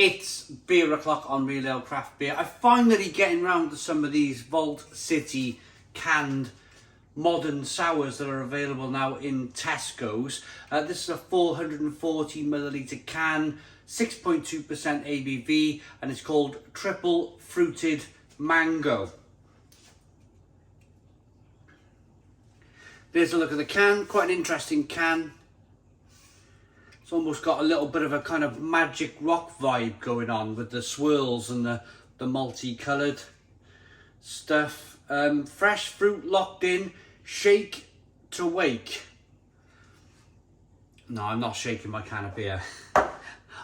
It's beer o'clock on Real Ale Craft Beer. I'm finally getting round to some of these Vault City canned modern sours that are available now in Tesco's. This is a 440 milliliter can, 6.2% ABV, and it's called Triple Fruited Mango. There's a look at the can, quite an interesting can. It's almost got a little bit of a kind of magic rock vibe going on with the swirls and the multi-coloured stuff. Fresh fruit locked in, shake to wake. No, I'm not shaking my can of beer.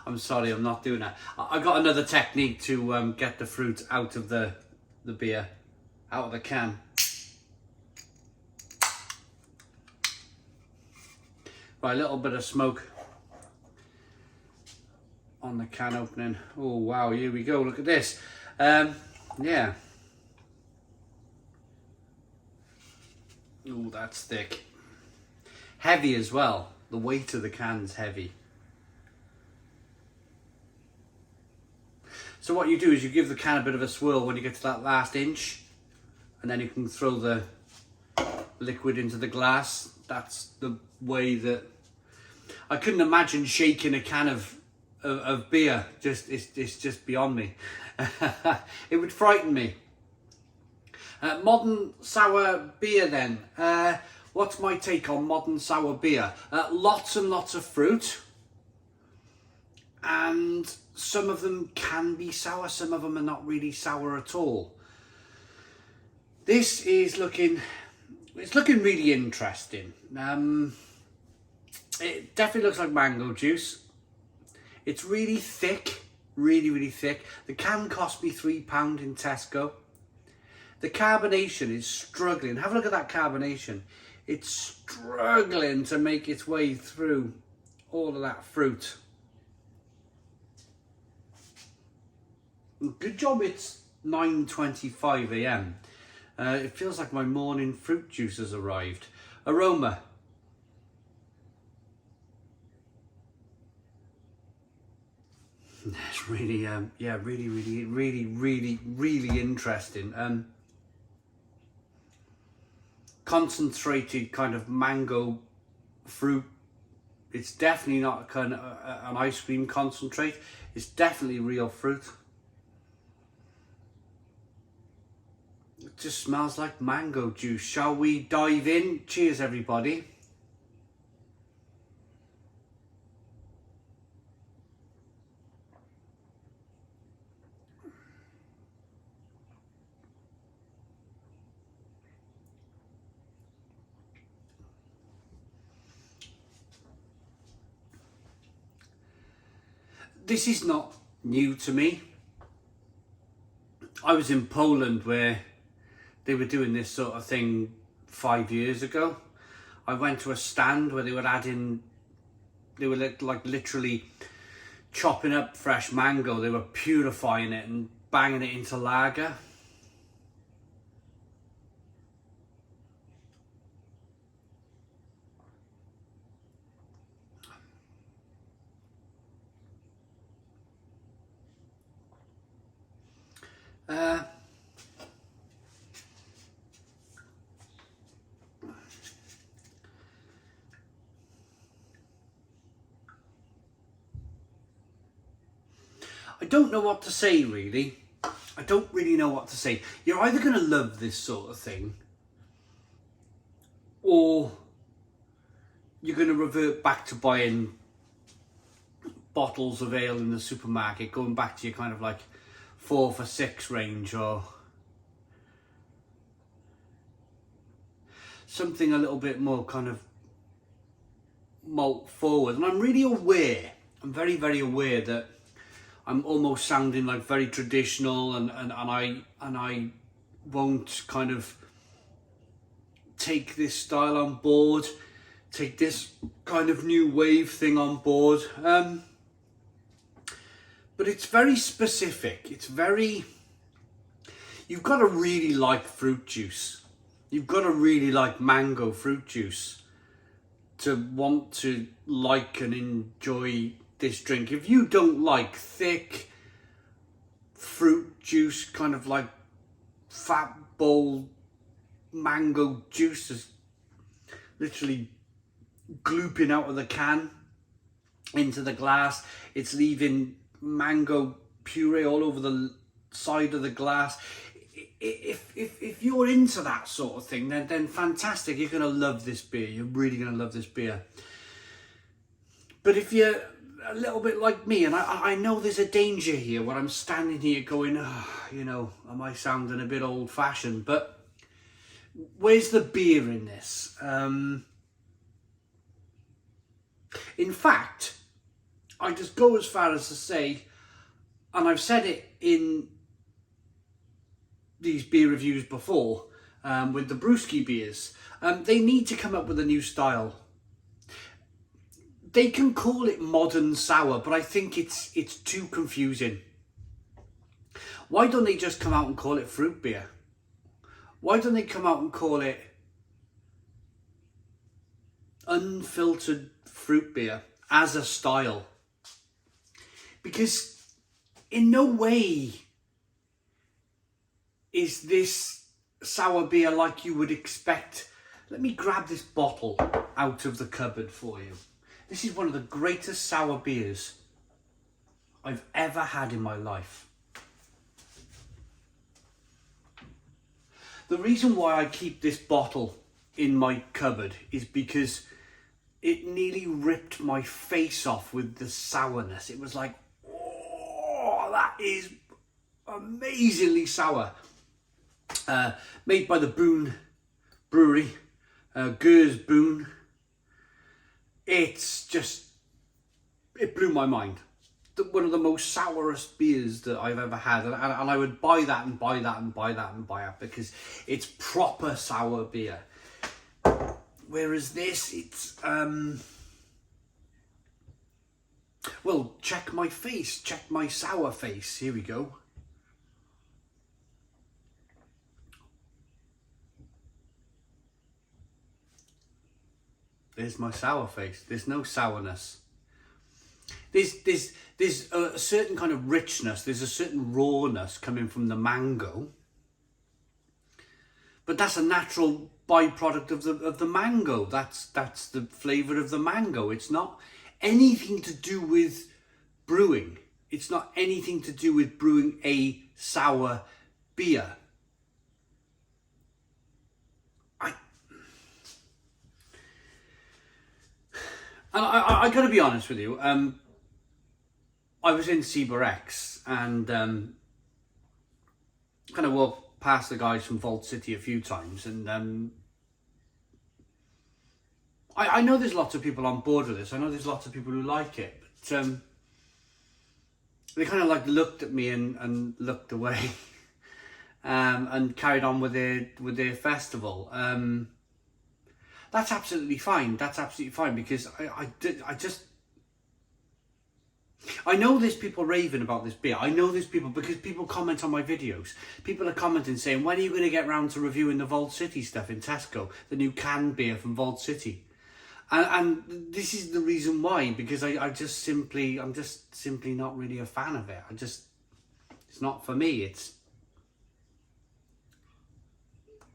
I'm sorry, I'm not doing that. I got another technique to get the fruit out of the beer, out of the can. Right, a little bit of smoke on the can opening. Oh wow, here we go, look at this. Yeah. Oh, that's thick. Heavy as well. The weight of the can's heavy. So what you do is you give the can a bit of a swirl when you get to that last inch, and then you can throw the liquid into the glass. That's the way that I couldn't imagine shaking a can of beer. It's just beyond me. It would frighten me. Modern sour beer then. What's my take on modern sour beer? Lots and lots of fruit, and some of them can be sour, some of them are not really sour at all. This is looking really interesting. It definitely looks like mango juice. It's really thick, really thick. The can cost me £3 in Tesco. The carbonation is struggling. Have a look at that carbonation. It's struggling to make its way through all of that fruit. Good job it's 9:25 AM. It feels like my morning fruit juice has arrived. Aroma. It's really, yeah, really interesting. Concentrated kind of mango fruit. It's definitely not a kind of an ice cream concentrate. It's definitely real fruit. It just smells like mango juice. Shall we dive in? Cheers, everybody. This is not new to me. I was in Poland where they were doing this sort of thing 5 years ago. I went to a stand where they were like literally chopping up fresh mango. They were purifying it and banging it into lager. I don't know what to say, really. I don't really know what to say. You're either going to love this sort of thing, or you're going to revert back to buying bottles of ale in the supermarket, going back to your kind of like 4 for £6 range, or something a little bit more kind of malt forward. And I'm really aware, I'm very aware that I'm almost sounding like very traditional, and I won't kind of take this style on board, take this kind of new wave thing on board. But it's very specific. It's very, you've got to really like fruit juice. You've got to really like mango fruit juice to want to like and enjoy this drink. If you don't like thick fruit juice, kind of like fat bowl mango juice is literally glooping out of the can into the glass, it's leaving mango puree all over the side of the glass. If you're into that sort of thing, then fantastic, you're going to love this beer. You're really going to love this beer. But if you're a little bit like me, and I know there's a danger here when I'm standing here going, you know, am I sounding a bit old-fashioned? But where's the beer in this? In fact, I just go as far as to say, and I've said it in these beer reviews before, with the brewski beers, they need to come up with a new style. They can call it modern sour, but I think it's too confusing. Why don't they just come out and call it fruit beer? Why don't they come out and call it unfiltered fruit beer as a style? Because in no way is this sour beer like you would expect. Let me grab this bottle out of the cupboard for you. This is one of the greatest sour beers I've ever had in my life. The reason why I keep this bottle in my cupboard is because it nearly ripped my face off with the sourness. It was like, oh, that is amazingly sour. Made by the Boone Brewery, Gers Boone. It's just, it blew my mind. One of the most sourest beers that I've ever had, and I would buy that and buy that and buy that and buy it because it's proper sour beer. Whereas this, it's well, check my face, check my sour face. Here we go. There's my sour face. There's no sourness. There's a certain kind of richness. There's a certain rawness coming from the mango. But that's a natural byproduct of the mango. That's the flavour of the mango. It's not anything to do with brewing. It's not anything to do with brewing a sour beer. I got to be honest with you. I was in CBRX and kind of walked past the guys from Vault City a few times, and I know there's lots of people on board with this. I know there's lots of people who like it, but they kind of like looked at me and looked away, and carried on with their festival. That's absolutely fine. That's absolutely fine because I know there's people raving about this beer. I know there's people, because people comment on my videos. People are commenting saying, when are you going to get round to reviewing the Vault City stuff in Tesco? The new canned beer from Vault City. And this is the reason why, because I'm just simply not really a fan of it. It's not for me. It's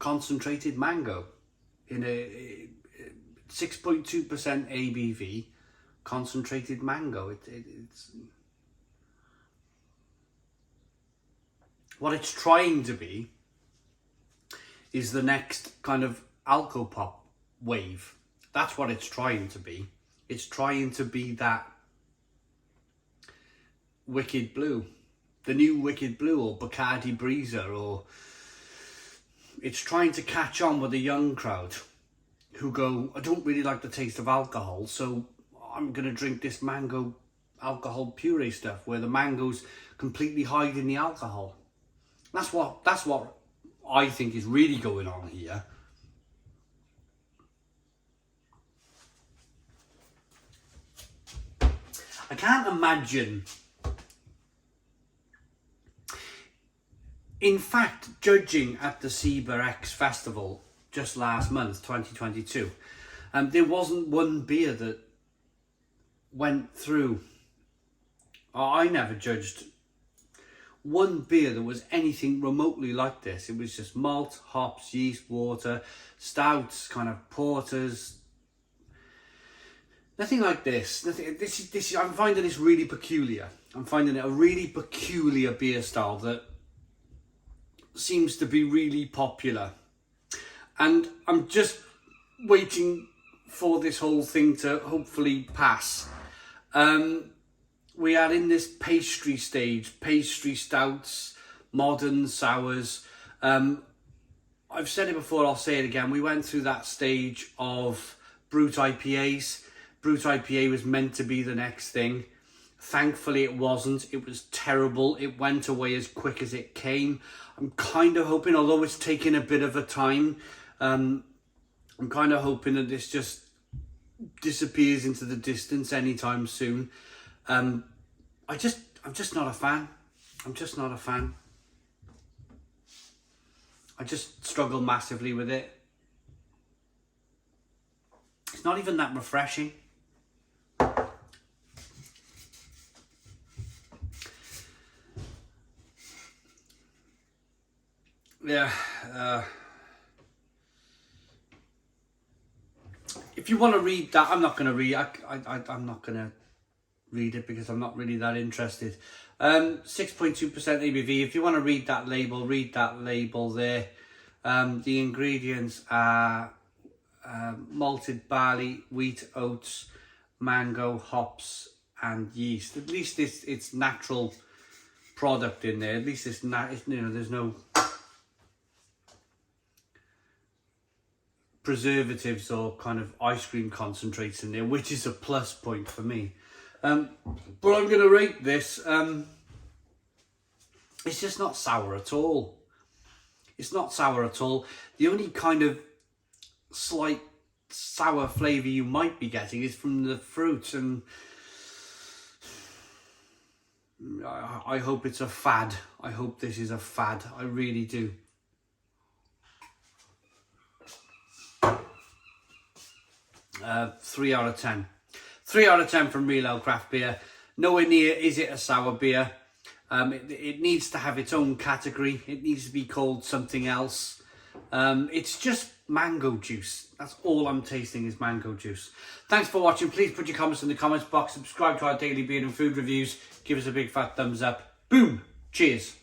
concentrated mango in a 6.2% ABV. Concentrated mango. It's what it's trying to be is the next kind of alcopop wave. That's what it's trying to be. It's trying to be that Wicked Blue, the new Wicked Blue, or Bacardi Breezer, or it's trying to catch on with the young crowd who go, I don't really like the taste of alcohol, so I'm going to drink this mango alcohol puree stuff where the mango's completely hiding the alcohol. That's what I think is really going on here. I can't imagine. In fact, judging at the CBRX festival just last month, 2022, there wasn't one beer that went through I never judged one beer that was anything remotely like this. It was just malt, hops, yeast, water, stouts, kind of porters. Nothing like this. Nothing. This. I'm finding this really peculiar. I'm finding it a really peculiar beer style that seems to be really popular. And I'm just waiting for this whole thing to hopefully pass. We are in this pastry stage, pastry stouts, modern sours. I've said it before, I'll say it again. We went through that stage of brut IPAs. Brut IPA was meant to be the next thing. Thankfully it wasn't. It was terrible. It went away as quick as it came. I'm kind of hoping, although it's taking a bit of a time, I'm kind of hoping that this just disappears into the distance anytime soon. I'm just not a fan. I'm just not a fan. I just struggle massively with it. It's not even that refreshing. Yeah. If you want to read that, I'm not going to read. I'm not going to read it because I'm not really that interested. 6.2% ABV. If you want to read that label there. The ingredients are malted barley, wheat, oats, mango, hops, and yeast. At least it's natural product in there. At least it's not. There's no preservatives or kind of ice cream concentrates in there, which is a plus point for me. But I'm going to rate this. It's just not sour at all. It's not sour at all. The only kind of slight sour flavour you might be getting is from the fruit, and I hope it's a fad. I hope this is a fad. I really do. Uh, 3 out of 10. 3 out of 10 from Real Ale Craft Beer. Nowhere near is it a sour beer. It needs to have its own category. It needs to be called something else. It's just mango juice. That's all I'm tasting is mango juice. Thanks for watching. Please put your comments in the comments box. Subscribe to our daily beer and food reviews. Give us a big fat thumbs up. Boom. Cheers.